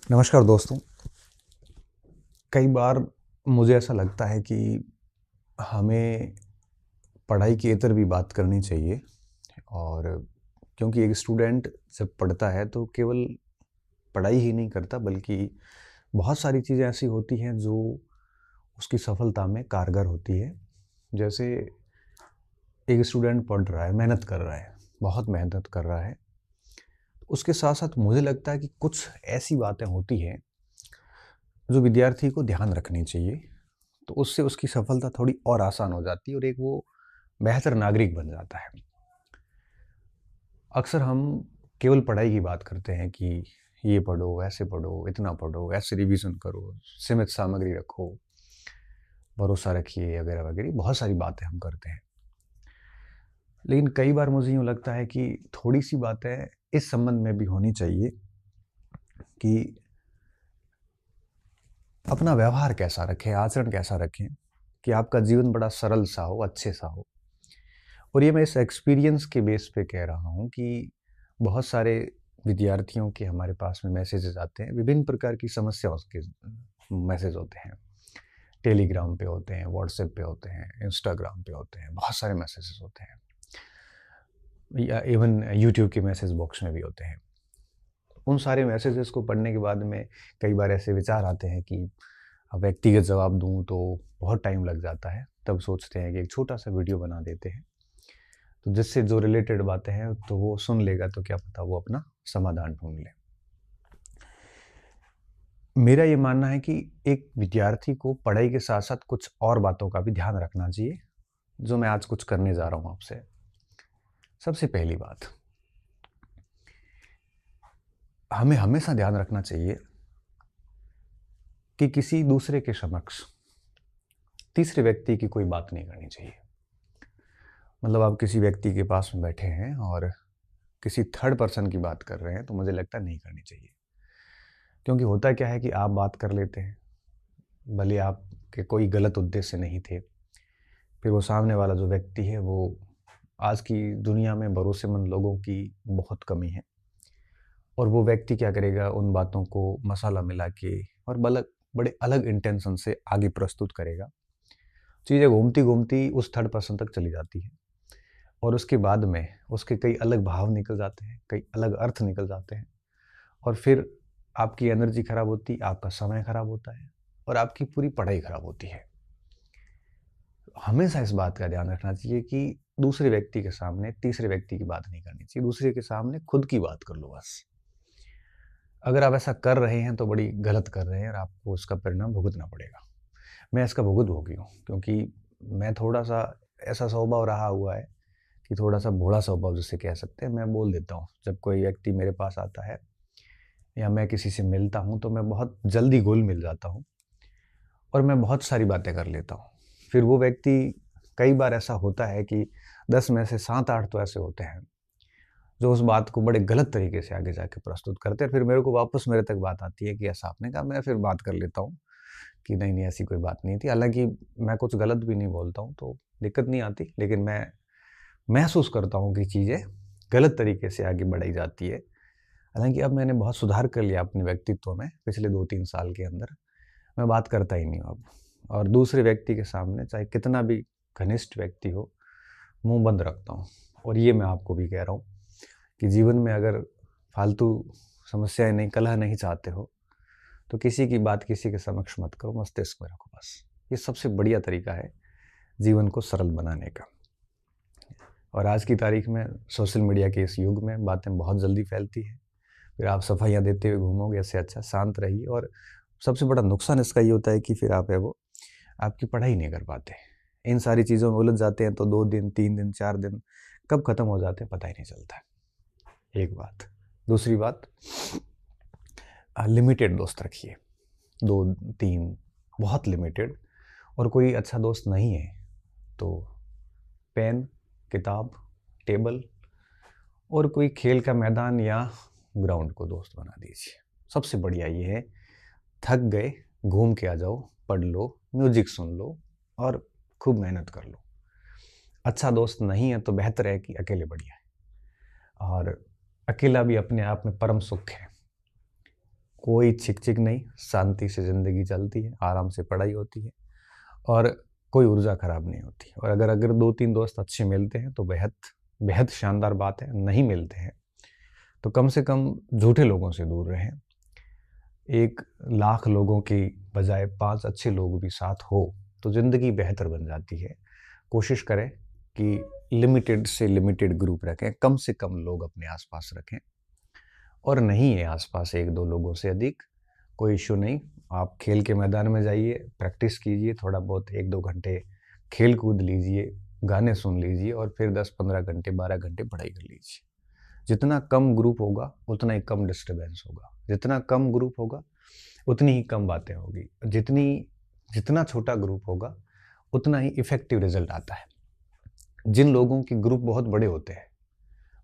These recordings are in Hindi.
नमस्कार दोस्तों। कई बार मुझे ऐसा लगता है कि हमें पढ़ाई के इतर भी बात करनी चाहिए। और क्योंकि एक स्टूडेंट जब पढ़ता है तो केवल पढ़ाई ही नहीं करता, बल्कि बहुत सारी चीज़ें ऐसी होती हैं जो उसकी सफलता में कारगर होती है। जैसे एक स्टूडेंट पढ़ रहा है, मेहनत कर रहा है, बहुत मेहनत कर रहा है। उसके साथ साथ मुझे लगता है कि कुछ ऐसी बातें होती हैं जो विद्यार्थी को ध्यान रखनी चाहिए, तो उससे उसकी सफलता थोड़ी और आसान हो जाती है और एक वो बेहतर नागरिक बन जाता है। अक्सर हम केवल पढ़ाई की बात करते हैं कि ये पढ़ो, ऐसे पढ़ो, इतना पढ़ो, ऐसे रिवीजन करो, सीमित सामग्री रखो, भरोसा रखिए, वगैरह वगैरह बहुत सारी बातें हम करते हैं। लेकिन कई बार मुझे यूँ लगता है कि थोड़ी सी बातें इस संबंध में भी होनी चाहिए कि अपना व्यवहार कैसा रखें, आचरण कैसा रखें कि आपका जीवन बड़ा सरल सा हो, अच्छे सा हो। और ये मैं इस एक्सपीरियंस के बेस पे कह रहा हूँ कि बहुत सारे विद्यार्थियों के हमारे पास में मैसेजेस आते हैं, विभिन्न प्रकार की समस्याओं के मैसेज होते हैं। टेलीग्राम पे होते हैं, व्हाट्सएप पे होते हैं, इंस्टाग्राम पे होते हैं, बहुत सारे मैसेजेस होते हैं, या इवन यूट्यूब के मैसेज बॉक्स में भी होते हैं। उन सारे मैसेजेस को पढ़ने के बाद में कई बार ऐसे विचार आते हैं कि अब व्यक्तिगत जवाब दूँ तो बहुत टाइम लग जाता है। तब सोचते हैं कि एक छोटा सा वीडियो बना देते हैं, तो जिससे जो रिलेटेड बातें हैं तो वो सुन लेगा, तो क्या पता वो अपना समाधान ढूंढ ले। मेरा ये मानना है कि एक विद्यार्थी को पढ़ाई के साथ साथ कुछ और बातों का भी ध्यान रखना चाहिए, जो मैं आज कुछ करने जा रहा हूँ आपसे। सबसे पहली बात, हमें हमेशा ध्यान रखना चाहिए कि किसी दूसरे के समक्ष तीसरे व्यक्ति की कोई बात नहीं करनी चाहिए। मतलब आप किसी व्यक्ति के पास में बैठे हैं और किसी थर्ड पर्सन की बात कर रहे हैं, तो मुझे लगता है नहीं करनी चाहिए। क्योंकि होता क्या है कि आप बात कर लेते हैं, भले आपके कोई गलत उद्देश्य नहीं थे, फिर वो सामने वाला जो व्यक्ति है वो, आज की दुनिया में भरोसेमंद लोगों की बहुत कमी है, और वो व्यक्ति क्या करेगा, उन बातों को मसाला मिला के और बड़े अलग इंटेंशन से आगे प्रस्तुत करेगा। चीज़ें घूमती घूमती उस थर्ड पर्सन तक चली जाती है, और उसके बाद में उसके कई अलग भाव निकल जाते हैं, कई अलग अर्थ निकल जाते हैं, और फिर आपकी एनर्जी खराब होती, आपका समय खराब होता है, और आपकी पूरी पढ़ाई खराब होती है। हमेशा इस बात का ध्यान रखना चाहिए कि दूसरे व्यक्ति के सामने तीसरे व्यक्ति की बात नहीं करनी चाहिए, दूसरे के सामने खुद की बात कर लो बस। अगर आप ऐसा कर रहे हैं तो बड़ी गलत कर रहे हैं और आपको उसका परिणाम भुगतना पड़ेगा। मैं इसका भुगत हूँ, क्योंकि मैं थोड़ा सा ऐसा स्वभाव रहा हुआ है कि थोड़ा सा भोला स्वभाव जिसे कह सकते हैं। मैं बोल देता हूँ जब कोई व्यक्ति मेरे पास आता है या मैं किसी से मिलता हूँ, तो मैं बहुत जल्दी घुल मिल जाता हूँ और मैं बहुत सारी बातें कर लेता हूँ। फिर वो व्यक्ति, कई बार ऐसा होता है कि 10 में से 7-8 तो ऐसे होते हैं जो उस बात को बड़े गलत तरीके से आगे जाके प्रस्तुत करते हैं। फिर मेरे को वापस मेरे तक बात आती है कि ऐसा आपने कहा। मैं फिर बात कर लेता हूँ कि नहीं नहीं, ऐसी कोई बात नहीं थी। हालांकि मैं कुछ गलत भी नहीं बोलता हूँ तो दिक्कत नहीं आती, लेकिन मैं महसूस करता हूँ कि चीज़ें गलत तरीके से आगे बढ़ाई जाती है। हालांकि अब मैंने बहुत सुधार कर लिया अपने व्यक्तित्व में पिछले 2-3 साल के अंदर। मैं बात करता ही नहीं हूँ अब, और दूसरे व्यक्ति के सामने चाहे कितना भी घनिष्ठ व्यक्ति हो, मुंह बंद रखता हूँ। और ये मैं आपको भी कह रहा हूँ कि जीवन में अगर फालतू समस्याएं नहीं, कलह नहीं चाहते हो, तो किसी की बात किसी के समक्ष मत करो, मस्तिष्क में रखो बस। ये सबसे बढ़िया तरीका है जीवन को सरल बनाने का। और आज की तारीख में सोशल मीडिया के इस युग में बातें बहुत जल्दी फैलती हैं। फिर आप सफाइयाँ देते हुए घूमोगे, इससे अच्छा शांत रहिए। और सबसे बड़ा नुकसान इसका ये होता है कि फिर आप है वो आपकी पढ़ाई नहीं कर पाते, इन सारी चीज़ों में उलझ जाते हैं, तो 2 दिन 3 दिन 4 दिन कब खत्म हो जाते हैं पता ही नहीं चलता। एक बात। दूसरी बात, लिमिटेड दोस्त रखिए, 2-3, बहुत लिमिटेड। और कोई अच्छा दोस्त नहीं है तो पेन, किताब, टेबल और कोई खेल का मैदान या ग्राउंड को दोस्त बना दीजिए। सबसे बढ़िया ये है, थक गए घूम के आ जाओ, पढ़ लो, म्यूजिक सुन लो और खूब मेहनत कर लो। अच्छा दोस्त नहीं है तो बेहतर है कि अकेले बढ़िया है। और अकेला भी अपने आप में परम सुख है। कोई चिक चिक नहीं, शांति से ज़िंदगी चलती है, आराम से पढ़ाई होती है और कोई ऊर्जा खराब नहीं होती। और अगर अगर 2-3 दोस्त अच्छे मिलते हैं तो बेहद बेहद शानदार बात है। नहीं मिलते हैं तो कम से कम झूठे लोगों से दूर रहें। 1 लाख लोगों की बजाय 5 अच्छे लोग भी साथ हो तो ज़िंदगी बेहतर बन जाती है। कोशिश करें कि लिमिटेड से लिमिटेड ग्रुप रखें, कम से कम लोग अपने आसपास रखें और नहीं है आसपास 1-2 लोगों से अधिक, कोई इश्यू नहीं। आप खेल के मैदान में जाइए, प्रैक्टिस कीजिए, थोड़ा बहुत 1-2 घंटे खेल कूद लीजिए, गाने सुन लीजिए और फिर 10-15 घंटे 12 घंटे पढ़ाई कर लीजिए। जितना कम ग्रुप होगा उतना ही कम डिस्टर्बेंस होगा, जितना कम ग्रुप होगा उतनी ही कम बातें होगी, जितना छोटा ग्रुप होगा उतना ही इफेक्टिव रिजल्ट आता है। जिन लोगों के ग्रुप बहुत बड़े होते हैं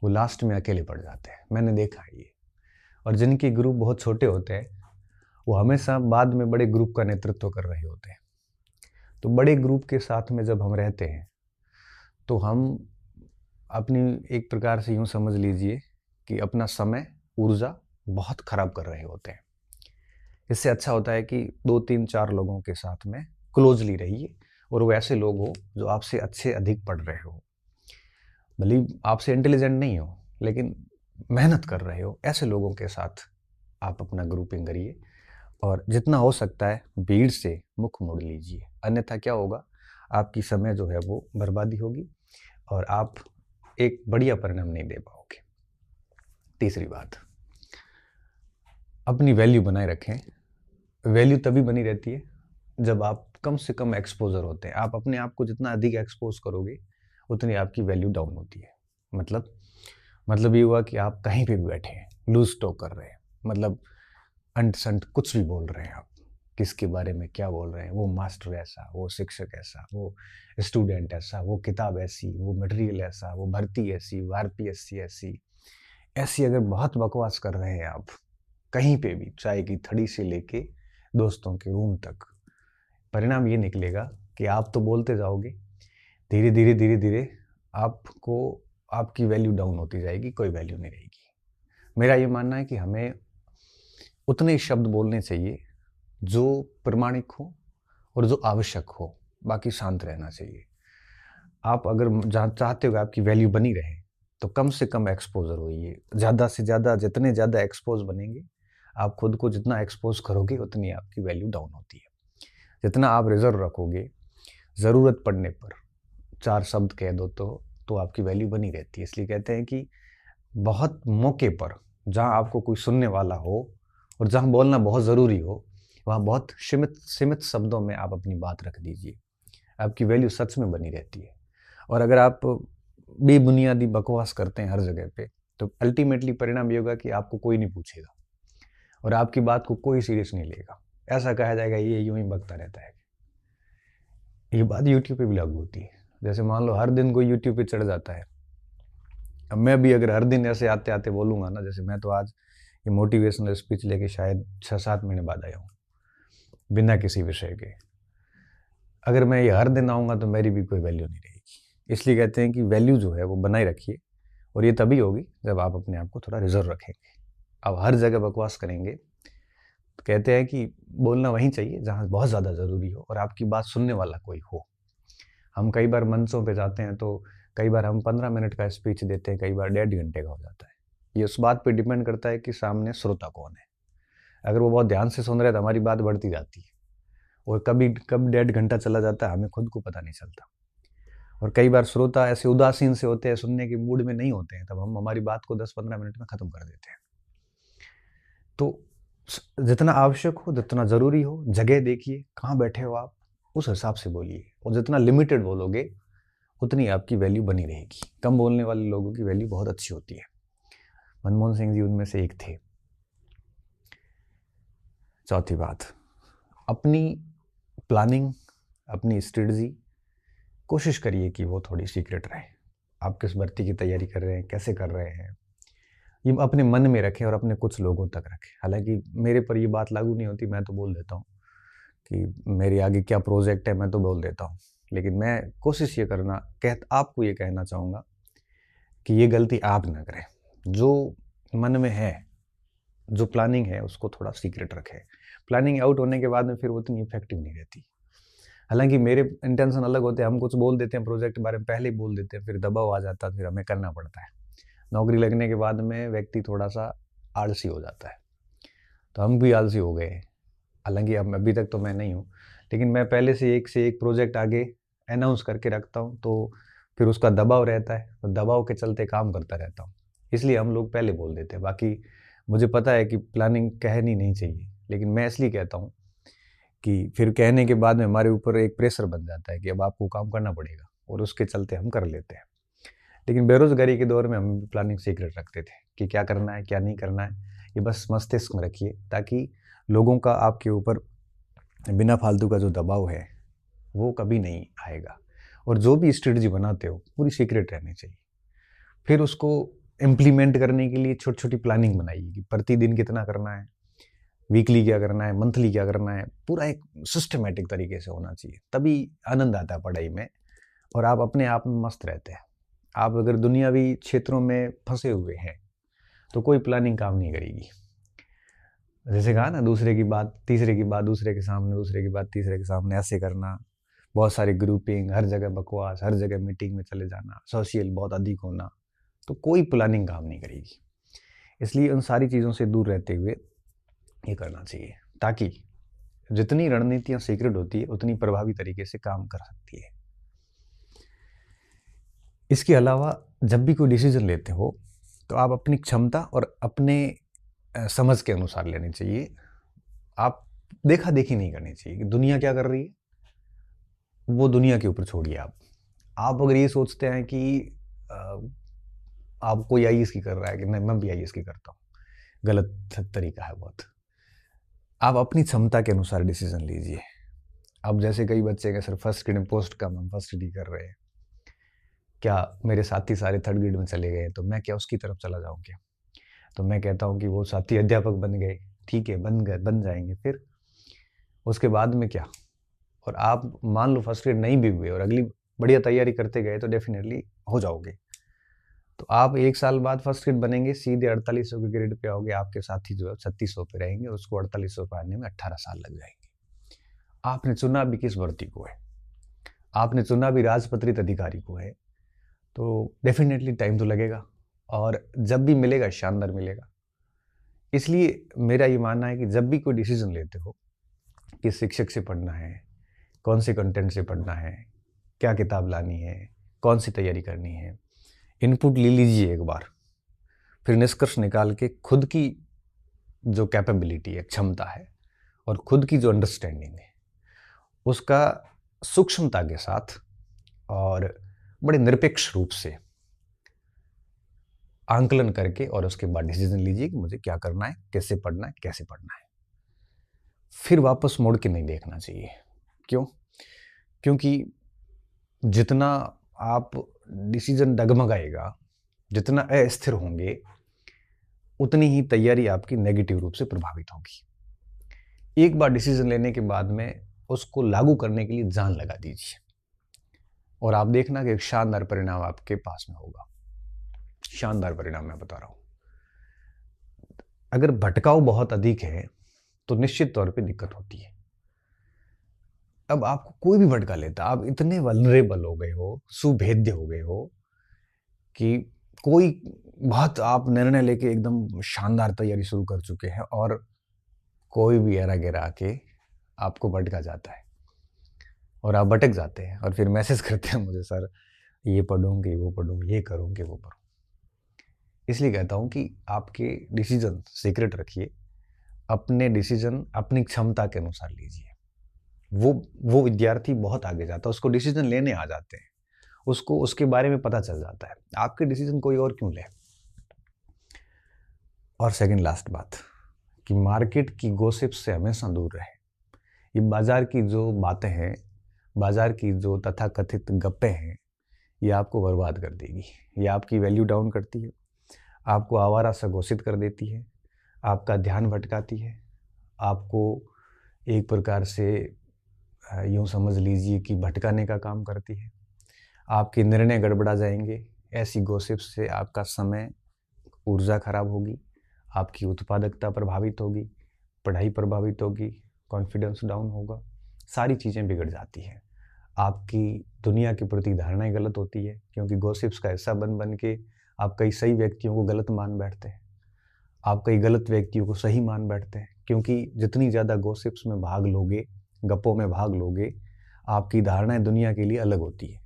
वो लास्ट में अकेले पड़ जाते हैं, मैंने देखा है ये। और जिनके ग्रुप बहुत छोटे होते हैं वो हमेशा बाद में बड़े ग्रुप का नेतृत्व कर रहे होते हैं। तो बड़े ग्रुप के साथ में जब हम रहते हैं तो हम अपनी एक प्रकार से यूँ समझ लीजिए कि अपना समय, ऊर्जा बहुत खराब कर रहे होते हैं। इससे अच्छा होता है कि 2-3-4 लोगों के साथ में क्लोजली रहिए और वो ऐसे लोग हो जो आपसे अच्छे अधिक पढ़ रहे हो, भले आपसे इंटेलिजेंट नहीं हो लेकिन मेहनत कर रहे हो, ऐसे लोगों के साथ आप अपना ग्रुपिंग करिए और जितना हो सकता है भीड़ से मुख मोड़ लीजिए। अन्यथा क्या होगा, आपकी समय जो है वो बर्बादी होगी और आप एक बढ़िया परिणाम नहीं दे पाओगे। तीसरी बात, अपनी वैल्यू बनाए रखें। वैल्यू तभी बनी रहती है जब आप कम से कम एक्सपोजर होते हैं। आप अपने आप को जितना अधिक एक्सपोज करोगे उतनी आपकी वैल्यू डाउन होती है। मतलब ये हुआ कि आप कहीं पे भी बैठे हैं, लूज टॉक कर रहे हैं, मतलब अंट संट कुछ भी बोल रहे हैं, आप किसके बारे में क्या बोल रहे हैं, वो मास्टर ऐसा, वो शिक्षक ऐसा, वो स्टूडेंट ऐसा, वो किताब ऐसी, वो मटेरियल ऐसा, वो भर्ती ऐसी, वो आरपीएससी ऐसी अगर बहुत बकवास कर रहे हैं आप कहीं पे भी, चाय की थड़ी से लेके दोस्तों के रूम तक, परिणाम ये निकलेगा कि आप तो बोलते जाओगे, धीरे धीरे आपको आपकी वैल्यू डाउन होती जाएगी, कोई वैल्यू नहीं रहेगी। मेरा ये मानना है कि हमें उतने ही शब्द बोलने चाहिए जो प्रमाणिक हो और जो आवश्यक हो, बाकी शांत रहना चाहिए। आप अगर चाहते हो आपकी वैल्यू बनी रहे तो कम से कम एक्सपोजर होइए, ज़्यादा से ज़्यादा, जितने ज़्यादा एक्सपोज बनेंगे, आप खुद को जितना एक्सपोज करोगे उतनी आपकी वैल्यू डाउन होती है। जितना आप रिजर्व रखोगे, ज़रूरत पड़ने पर 4 शब्द कह दो तो आपकी वैल्यू बनी रहती है। इसलिए कहते हैं कि बहुत मौके पर जहाँ आपको कोई सुनने वाला हो और जहाँ बोलना बहुत ज़रूरी हो, वहाँ बहुत सीमित शब्दों में आप अपनी बात रख दीजिए, आपकी वैल्यू सच में बनी रहती है। और अगर आप बेबुनियादी बकवास करते हैं हर जगह पे तो अल्टीमेटली परिणाम ये होगा कि आपको कोई नहीं पूछेगा और आपकी बात को कोई सीरियस नहीं लेगा। ऐसा कहा जाएगा ये यूं ही बकता रहता है। ये बात यूट्यूब पे भी लागू होती है। जैसे मान लो हर दिन कोई यूट्यूब पे चढ़ जाता है, अब मैं भी अगर हर दिन ऐसे आते आते बोलूँगा ना, जैसे मैं तो आज ये मोटिवेशनल स्पीच लेके शायद 6-7 महीने बाद आया हूँ बिना किसी विषय के। अगर मैं ये हर दिन आऊँगा तो मेरी भी कोई वैल्यू नहीं रहेगी। इसलिए कहते हैं कि वैल्यू जो है वो बनाए रखिए और ये तभी होगी जब आप अपने आप को थोड़ा रिजर्व रखेंगे। अब हर जगह बकवास करेंगे तो कहते हैं कि बोलना वहीं चाहिए जहाँ बहुत ज़्यादा ज़रूरी हो और आपकी बात सुनने वाला कोई हो। हम कई बार मंचों पे जाते हैं तो कई बार हम 15 मिनट का स्पीच देते हैं, कई बार 1.5 घंटे का हो जाता है। ये उस बात पे डिपेंड करता है कि सामने श्रोता कौन है। अगर वो बहुत ध्यान से सुन रहे हैं तो हमारी बात बढ़ती जाती है और कब 1.5 घंटा चला जाता है हमें खुद को पता नहीं चलता। और कई बार श्रोता ऐसे उदासीन से होते हैं, सुनने के मूड में नहीं होते हैं, तब हम हमारी बात को 10-15 मिनट में ख़त्म कर देते हैं। तो जितना आवश्यक हो, जितना ज़रूरी हो, जगह देखिए कहाँ बैठे हो आप, उस हिसाब से बोलिए और जितना लिमिटेड बोलोगे उतनी आपकी वैल्यू बनी रहेगी। कम बोलने वाले लोगों की वैल्यू बहुत अच्छी होती है। मनमोहन सिंह जी उनमें से एक थे। चौथी बात, अपनी प्लानिंग, अपनी स्ट्रेटजी कोशिश करिए कि वो थोड़ी सीक्रेट रहे। आप किस भर्ती की तैयारी कर रहे हैं, कैसे कर रहे हैं, ये अपने मन में रखें और अपने कुछ लोगों तक रखें। हालांकि मेरे पर ये बात लागू नहीं होती, मैं तो बोल देता हूँ कि मेरे आगे क्या प्रोजेक्ट है, मैं तो बोल देता हूँ। लेकिन मैं कोशिश ये आपको ये कहना चाहूँगा कि ये गलती आप ना करें। जो मन में है जो प्लानिंग है उसको थोड़ा सीक्रेट रखें। प्लानिंग आउट होने के बाद में फिर वो उतनी इफेक्टिव नहीं रहती। हालांकि मेरे इंटेंशन अलग होते हैं, हम कुछ बोल देते हैं प्रोजेक्ट के बारे में, पहले ही बोल देते हैं, फिर दबाव आ जाता है, फिर हमें करना पड़ता है। नौकरी लगने के बाद में व्यक्ति थोड़ा सा आलसी हो जाता है, तो हम भी आलसी हो गए। हालांकि अब अभी तक तो मैं नहीं हूँ, लेकिन मैं पहले से एक प्रोजेक्ट आगे अनाउंस करके रखता हूँ, तो फिर उसका दबाव रहता है, तो दबाव के चलते काम करता रहता हूँ। इसलिए हम लोग पहले बोल देते हैं। बाकी मुझे पता है कि प्लानिंग कहनी नहीं चाहिए, लेकिन मैं इसलिए कहता हूँ कि फिर कहने के बाद में हमारे ऊपर एक प्रेशर बन जाता है कि अब आपको काम करना पड़ेगा, और उसके चलते हम कर लेते हैं। लेकिन बेरोजगारी के दौर में हम प्लानिंग सीक्रेट रखते थे कि क्या करना है क्या नहीं करना है, ये बस मस्तिष्क में रखिए, ताकि लोगों का आपके ऊपर बिना फालतू का जो दबाव है वो कभी नहीं आएगा। और जो भी स्ट्रेटजी बनाते हो पूरी सीक्रेट रहनी चाहिए। फिर उसको इम्प्लीमेंट करने के लिए छोटी छोटी प्लानिंग बनाइए कि प्रतिदिन कितना करना है, वीकली क्या करना है, मंथली क्या करना है, पूरा एक सिस्टमेटिक तरीके से होना चाहिए। तभी आनंद आता है पढ़ाई में, और आप अपने आप में मस्त रहते हैं। आप अगर दुनियावी क्षेत्रों में फंसे हुए हैं तो कोई प्लानिंग काम नहीं करेगी। जैसे कहा ना, दूसरे की बात तीसरे की बात दूसरे के सामने, दूसरे की बात तीसरे के सामने, ऐसे करना, बहुत सारी ग्रुपिंग, हर जगह बकवास, हर जगह मीटिंग में चले जाना, सोशल बहुत अधिक होना, तो कोई प्लानिंग काम नहीं करेगी। इसलिए उन सारी चीज़ों से दूर रहते हुए ये करना चाहिए, ताकि जितनी रणनीतियाँ सीक्रेट होती है उतनी प्रभावी तरीके से काम कर सकती है। इसके अलावा जब भी कोई डिसीजन लेते हो तो आप अपनी क्षमता और अपने समझ के अनुसार लेनी चाहिए। आप देखा देखी नहीं करनी चाहिए कि दुनिया क्या कर रही है, वो दुनिया के ऊपर छोड़िए। आप अगर ये सोचते हैं कि आप कोई आईएएस की कर रहा है कि नहीं मैं भी आईएएस की करता हूँ, गलत तरीका है बहुत। आप अपनी क्षमता के अनुसार डिसीजन लीजिए। अब जैसे कई बच्चे हैं सर फर्स्ट ग्रेड में पोस्ट कम, हम फर्स्ट डी कर रहे हैं, क्या मेरे साथी सारे थर्ड ग्रेड में चले गए तो मैं क्या उसकी तरफ चला जाऊँ क्या? तो मैं कहता हूँ कि वो साथी अध्यापक बन गए, ठीक है, बन जाएंगे, फिर उसके बाद में क्या? और आप मान लो फर्स्ट ग्रेड नहीं भी हुए और अगली बढ़िया तैयारी करते गए तो डेफिनेटली हो जाओगे। तो आप 1 साल बाद फर्स्ट ग्रेड बनेंगे, सीधे 4800 के ग्रेड पे आओगे, आपके साथी जो है 3600 पे रहेंगे, उसको 4800 पे आने में 18 साल लग जाएंगे। आपने चुना भी किस भर्ती को है, आपने चुना भी राजपत्रित अधिकारी को है, तो डेफिनेटली टाइम तो लगेगा, और जब भी मिलेगा शानदार मिलेगा। इसलिए मेरा ये मानना है कि जब भी कोई डिसीजन लेते हो, किस शिक्षक से पढ़ना है, कौन से कंटेंट से पढ़ना है, क्या किताब लानी है, कौन सी तैयारी करनी है, इनपुट ले लीजिए एक बार, फिर निष्कर्ष निकाल के खुद की जो कैपेबिलिटी है, क्षमता है, और खुद की जो अंडरस्टैंडिंग है, उसका सूक्ष्मता के साथ और बड़े निरपेक्ष रूप से आंकलन करके, और उसके बाद डिसीजन लीजिए कि मुझे क्या करना है, कैसे पढ़ना है, कैसे पढ़ना है। फिर वापस मुड़ के नहीं देखना चाहिए। क्यों? क्योंकि जितना आप डिसीजन डगमगाएगा, जितना अस्थिर होंगे, उतनी ही तैयारी आपकी नेगेटिव रूप से प्रभावित होगी। एक बार डिसीजन लेने के बाद में उसको लागू करने के लिए जान लगा दीजिए, और आप देखना कि एक शानदार परिणाम आपके पास में होगा। शानदार परिणाम मैं बता रहा हूं। अगर भटकाव बहुत अधिक है तो निश्चित तौर पे दिक्कत होती है। अब आपको कोई भी भटका लेता, आप इतने वल्नरेबल हो गए हो, सुभेद्य हो गए हो कि कोई बहुत आप निर्णय लेके एकदम शानदार तैयारी शुरू कर चुके हैं, और कोई भी एरा गिरा के आपको भटका जाता है, और आप भटक जाते हैं, और फिर मैसेज करते हैं मुझे, सर ये पढ़ूंगी वो पढ़ूंगी, ये करूंगी वो करूँ। इसलिए कहता हूँ कि आपके डिसीजन सीक्रेट रखिए, अपने डिसीजन अपनी क्षमता के अनुसार लीजिए। वो विद्यार्थी बहुत आगे जाता है, उसको डिसीजन लेने आ जाते हैं, उसको उसके बारे में पता चल जाता है, आपके डिसीजन कोई और क्यों ले। और सेकंड लास्ट बात, कि मार्केट की गॉसिप से हमेशा दूर रहे। ये बाजार की जो बातें हैं, बाजार की जो तथाकथित गप्पे हैं, ये आपको बर्बाद कर देगी। ये आपकी वैल्यू डाउन करती है, आपको आवारा सा घोषित कर देती है, आपका ध्यान भटकाती है, आपको एक प्रकार से यूँ समझ लीजिए कि भटकाने का काम करती है। आपके निर्णय गड़बड़ा जाएंगे, ऐसी गॉसिप से आपका समय, ऊर्जा खराब होगी, आपकी उत्पादकता प्रभावित होगी, पढ़ाई प्रभावित होगी, कॉन्फिडेंस डाउन होगा, सारी चीज़ें बिगड़ जाती हैं। आपकी दुनिया के प्रति धारणाएं गलत होती है, क्योंकि गॉसिप्स का हिस्सा बन बन के आप कई सही व्यक्तियों को गलत मान बैठते हैं, आप कई गलत व्यक्तियों को सही मान बैठते हैं, क्योंकि जितनी ज़्यादा गॉसिप्स में भाग लोगे, गप्पों में भाग लोगे, आपकी धारणाएं दुनिया के लिए अलग होती है।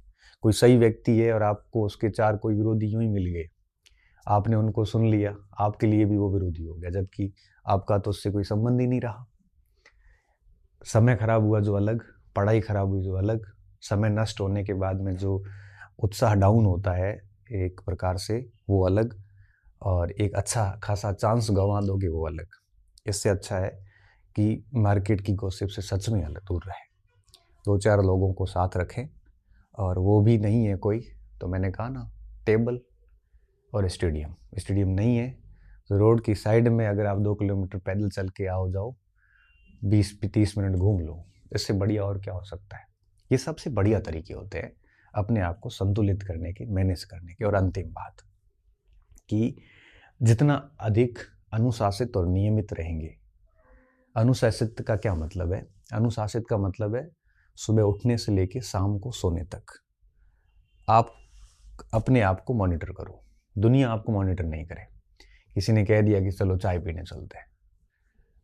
कोई सही व्यक्ति है और आपको उसके 4 कोई विरोधी यूं ही मिल गए, आपने उनको सुन लिया, आपके लिए भी वो विरोधी हो गया, जबकि आपका तो उससे कोई संबंध ही नहीं रहा। समय खराब हुआ जो अलग, पढ़ाई खराब हुई जो अलग, समय नष्ट होने के बाद में जो उत्साह डाउन होता है एक प्रकार से वो अलग, और एक अच्छा खासा चांस गंवा दोगे वो अलग। इससे अच्छा है कि मार्केट की गॉसिप से सच में अलग दूर रहें, 2-4 लोगों को साथ रखें, और वो भी नहीं है कोई तो मैंने कहा ना, टेबल और स्टेडियम नहीं है तो रोड की साइड में अगर आप 2 किलोमीटर पैदल चल के आओ जाओ, 20-30 मिनट घूम लो, इससे बढ़िया और क्या हो सकता है। ये सबसे बढ़िया तरीके होते हैं अपने आप को संतुलित करने के, मैनेज करने के। और अंतिम बात कि जितना अधिक अनुशासित और नियमित रहेंगे, अनुशासित का क्या मतलब है? अनुशासित का मतलब है सुबह उठने से लेके शाम को सोने तक आप अपने आप को मॉनिटर करो, दुनिया आपको मॉनिटर नहीं करे। किसी ने कह दिया कि चलो चाय पीने चलते हैं,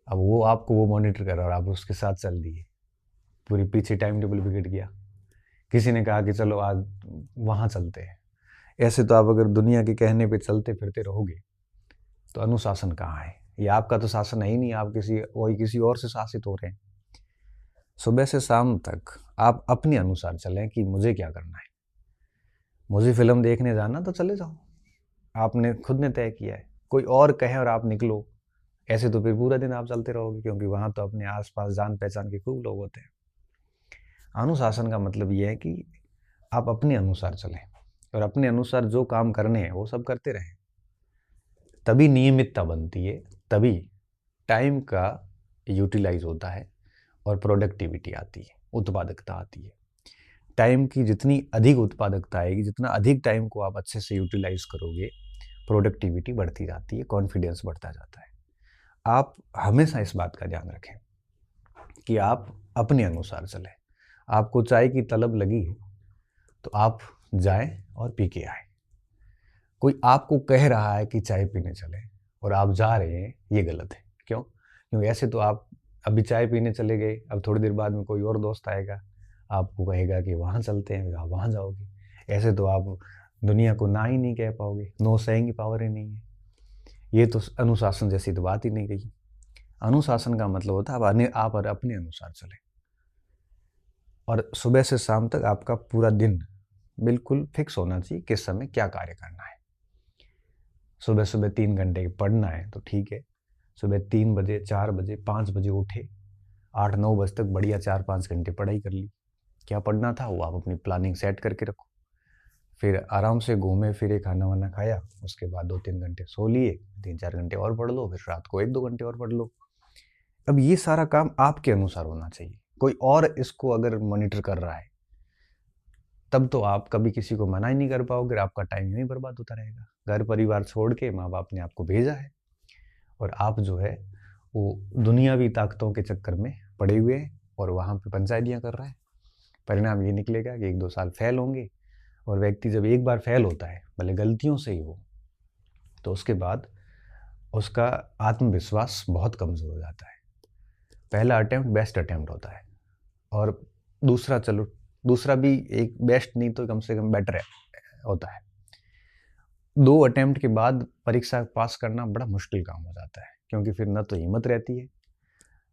अब वो आपको वो मॉनिटर कर रहा और आप उसके साथ चल दिए, पूरी पीछे टाइम टेबल बिगड़ गया। किसी ने कहा कि चलो आज वहाँ चलते हैं, ऐसे तो आप अगर दुनिया के कहने पे चलते फिरते रहोगे तो अनुशासन कहाँ है? ये आपका तो शासन है ही नहीं, आप किसी और से शासित हो रहे हैं। सुबह से शाम तक आप अपने अनुसार चलें कि मुझे क्या करना है। मुझे फिल्म देखने जाना तो चले जाओ, आपने खुद ने तय किया है। कोई और कहे और आप निकलो, ऐसे तो फिर पूरा दिन आप चलते रहोगे, क्योंकि वहाँ तो अपने आसपास जान पहचान के खूब लोग होते हैं। अनुशासन का मतलब ये है कि आप अपने अनुसार चलें और अपने अनुसार जो काम करने हैं वो सब करते रहें, तभी नियमितता बनती है, तभी टाइम का यूटिलाइज होता है और प्रोडक्टिविटी आती है, उत्पादकता आती है। टाइम की जितनी अधिक उत्पादकता आएगी, जितना अधिक टाइम को आप अच्छे से यूटिलाइज करोगे, प्रोडक्टिविटी बढ़ती जाती है, कॉन्फिडेंस बढ़ता जाता है। आप हमेशा इस बात का ध्यान रखें कि आप अपने अनुसार चलें। आपको चाय की तलब लगी है तो आप जाएं और पी के आए। कोई आपको कह रहा है कि चाय पीने चले और आप जा रहे हैं, ये गलत है। क्यों? क्योंकि ऐसे तो आप अभी चाय पीने चले गए, अब थोड़ी देर बाद में कोई और दोस्त आएगा, आपको कहेगा कि वहाँ चलते हैं, आप वहाँ जाओगे। ऐसे तो आप दुनिया को ना ही नहीं कह पाओगे, नो सेइंग की पावर ही नहीं है। ये तो अनुशासन जैसी तो बात ही नहीं रही। अनुशासन का मतलब होता है आप अपने अनुसार चलें, और सुबह से शाम तक आपका पूरा दिन बिल्कुल फिक्स होना चाहिए किस समय क्या कार्य करना है। सुबह सुबह 3 घंटे पढ़ना है तो ठीक है, सुबह 3 बजे, 4 बजे, 5 बजे उठे, 8-9 बजे तक बढ़िया 4-5 घंटे पढ़ाई कर ली। क्या पढ़ना था वो आप अपनी प्लानिंग सेट करके रखो, फिर आराम से घूमे फिरे, खाना वाना खाया, उसके बाद 2-3 घंटे सो लिए, 3-4 घंटे और पढ़ लो, फिर रात को 1-2 घंटे और पढ़ लो। अब ये सारा काम आपके अनुसार होना चाहिए। कोई और इसको अगर मॉनिटर कर रहा है तब तो आप कभी किसी को मना ही नहीं कर पाओगे, आपका टाइम यूं ही बर्बाद होता रहेगा। घर परिवार छोड़ के माँ बाप ने आपको भेजा है और आप जो है वो दुनियावी ताकतों के चक्कर में पड़े हुए हैं और वहाँ पे पंचायतियाँ कर रहा है। परिणाम ये निकलेगा कि 1-2 साल फेल होंगे, और व्यक्ति जब एक बार फेल होता है, भले गलतियों से ही हो, तो उसके बाद उसका आत्मविश्वास बहुत कमज़ोर हो जाता है। पहला अटेम्प्ट बेस्ट अटेम्प्ट होता है, और दूसरा भी एक बेस्ट नहीं तो कम से कम बेटर होता है। 2 अटेम्प्ट के बाद परीक्षा पास करना बड़ा मुश्किल काम हो जाता है, क्योंकि फिर न तो हिम्मत रहती है,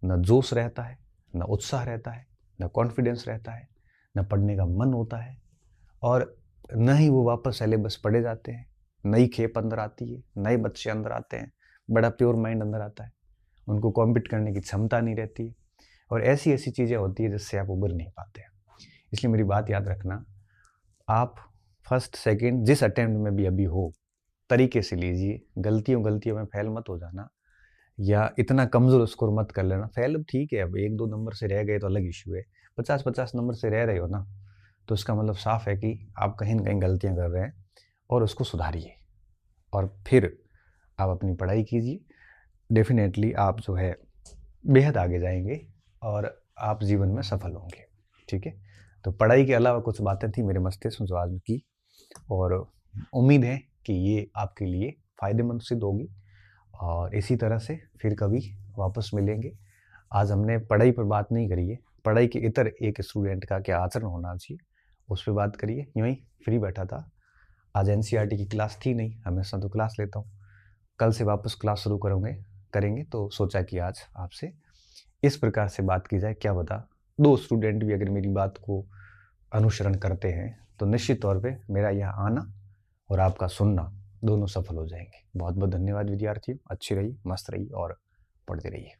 न जोश रहता है, न उत्साह रहता है, न कॉन्फिडेंस रहता है, न पढ़ने का मन होता है, और न ही वो वापस सिलेबस पढ़े जाते हैं। नई खेप अंदर आती है, नए बच्चे अंदर आते हैं, बड़ा प्योर माइंड अंदर आता है, उनको कॉम्पीट करने की क्षमता नहीं रहती है, और ऐसी ऐसी चीज़ें होती है जिससे आप उभर नहीं पाते हैं। इसलिए मेरी बात याद रखना, आप फर्स्ट सेकंड जिस अटेम्प्ट में भी अभी हो, तरीके से लीजिए। गलतियों में फेल मत हो जाना, या इतना कमज़ोर स्कोर मत कर लेना। फेल अब ठीक है, अब 1-2 नंबर से रह गए तो अलग इशू है, 50-50 नंबर से रह रहे हो ना, तो इसका मतलब साफ है कि आप कहीं न कहीं गलतियाँ कर रहे हैं, और उसको सुधारिए, और फिर आप अपनी पढ़ाई कीजिए। डेफिनेटली आप जो है बेहद आगे जाएंगे और आप जीवन में सफल होंगे। ठीक है, तो पढ़ाई के अलावा कुछ बातें थी मेरे मस्तिष्क में जो आज की, और उम्मीद है कि ये आपके लिए फ़ायदेमंद सिद्ध होगी। और इसी तरह से फिर कभी वापस मिलेंगे। आज हमने पढ़ाई पर बात नहीं करी है, पढ़ाई के इतर एक स्टूडेंट का क्या आचरण होना चाहिए उस पर बात करिए। यूँ ही फ्री बैठा था, आज एनसीईआरटी की क्लास थी नहीं, हमेशा तो क्लास लेता हूँ। कल से वापस क्लास शुरू करेंगे तो सोचा कि आज आपसे इस प्रकार से बात की जाए। क्या पता 2 स्टूडेंट भी अगर मेरी बात को अनुसरण करते हैं तो निश्चित तौर पे मेरा यहाँ आना और आपका सुनना दोनों सफल हो जाएंगे। बहुत बहुत धन्यवाद विद्यार्थियों, अच्छी रहिए, मस्त रहिए और पढ़ते रहिए।